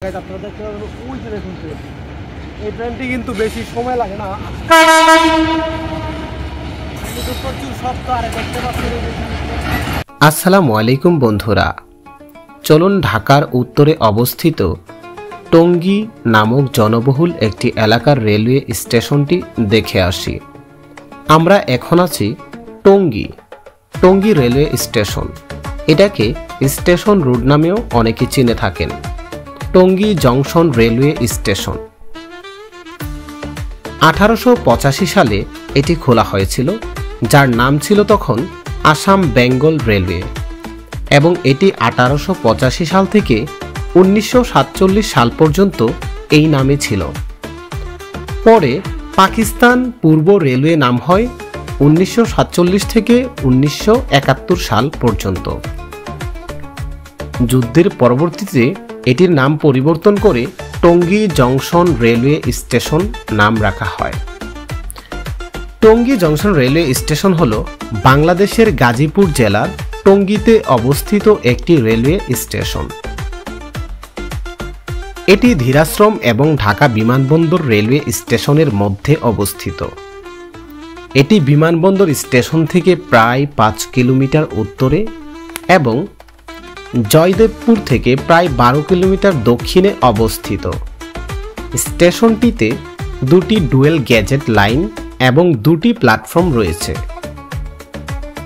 আপনারা দেখতে পাবেন ওই যে দেখুন ট্রেন, এই ট্রেনটি কিন্তু বেশি সময় লাগে না, কিন্তু প্রচুর শক্ত। আর দেখতে পাচ্ছেন আসসালামু আলাইকুম বন্ধুরা, চলুন ঢাকার উত্তরে অবস্থিত টঙ্গী নামক জনবহুল একটি এলাকার রেলওয়ে স্টেশনটি দেখে আসি। আমরা এখন আছি টঙ্গী রেলওয়ে স্টেশন। এটাকে স্টেশন রোড নামেও অনেকে চিনে থাকেন। টঙ্গী জংশন রেলওয়ে স্টেশন 1885 সালে এটি খোলা হয়েছিল, যার নাম ছিল তখন আসাম বেঙ্গল রেলওয়ে, এবং এটি 1885 সাল থেকে 1947 সাল পর্যন্ত এই নামে ছিল। পরে পাকিস্তান পূর্ব রেলওয়ে নাম হয় 1947 থেকে 1971 সাল পর্যন্ত। যুদ্ধের পরবর্তীতে এটির নাম পরিবর্তন করে টঙ্গী জংশন রেলওয়ে স্টেশন নাম রাখা হয়। টঙ্গী জংশন রেলওয়ে স্টেশন হল বাংলাদেশের গাজীপুর জেলার টঙ্গীতে অবস্থিত একটি রেলওয়ে স্টেশন। এটি ধীরাশ্রম এবং ঢাকা বিমানবন্দর রেলওয়ে স্টেশনের মধ্যে অবস্থিত। এটি বিমানবন্দর স্টেশন থেকে প্রায় 5 কিলোমিটার উত্তরে এবং জয়দেবপুর থেকে প্রায় 12 কিলোমিটার দক্ষিণে অবস্থিত। স্টেশনটিতে দুটি ডুয়েল গেজেট লাইন এবং দুটি প্ল্যাটফর্ম রয়েছে।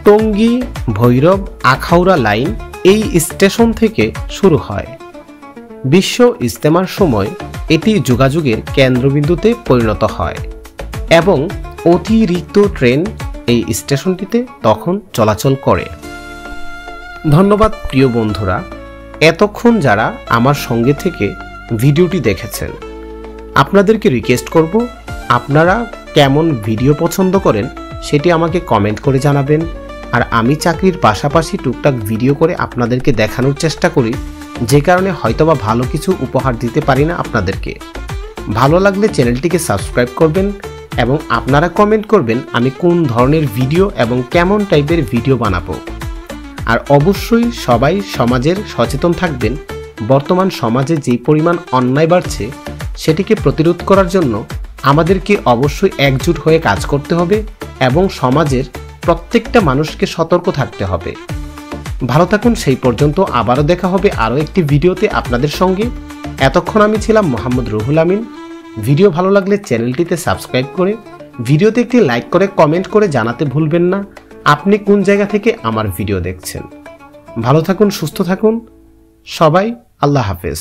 টঙ্গী ভৈরব আখাউড়া লাইন এই স্টেশন থেকে শুরু হয়। বিশ্ব ইজতেমার সময় এটি যোগাযোগের কেন্দ্রবিন্দুতে পরিণত হয় এবং অতিরিক্ত ট্রেন এই স্টেশনটিতে তখন চলাচল করে। ধন্যবাদ প্রিয় বন্ধুরা, এতক্ষণ যারা আমার সঙ্গে থেকে ভিডিওটি দেখেছেন। আপনাদেরকে রিকোয়েস্ট করব, আপনারা কেমন ভিডিও পছন্দ করেন সেটি আমাকে কমেন্ট করে জানাবেন। আর আমি চাকরির পাশাপাশি টুকটাক ভিডিও করে আপনাদেরকে দেখানোর চেষ্টা করি, যে কারণে হয়তোবা ভালো কিছু উপহার দিতে পারি না আপনাদেরকে। ভালো লাগলে চ্যানেলটিকে সাবস্ক্রাইব করবেন এবং আপনারা কমেন্ট করবেন আমি কোন ধরনের ভিডিও এবং কেমন টাইপের ভিডিও বানাবো। আর অবশ্যই সবাই সমাজের সচেতন থাকবেন। বর্তমান সমাজে যে পরিমাণ অন্যায় বাড়ছে সেটিকে প্রতিরোধ করার জন্য আমাদেরকে অবশ্যই একজোট হয়ে কাজ করতে হবে এবং সমাজের প্রত্যেকটা মানুষকে সতর্ক থাকতে হবে। ভালো থাকুন, সেই পর্যন্ত আবারও দেখা হবে আরও একটি ভিডিওতে আপনাদের সঙ্গে। এতক্ষণ আমি ছিলাম মোহাম্মদ রুহুল আমিন। ভিডিও ভালো লাগলে চ্যানেলটিতে সাবস্ক্রাইব করে ভিডিওতে একটি লাইক করে কমেন্ট করে জানাতে ভুলবেন না আপনি কোন জায়গা থেকে আমার ভিডিও দেখছেন। ভালো থাকুন, সুস্থ থাকুন সবাই। আল্লাহ হাফেজ।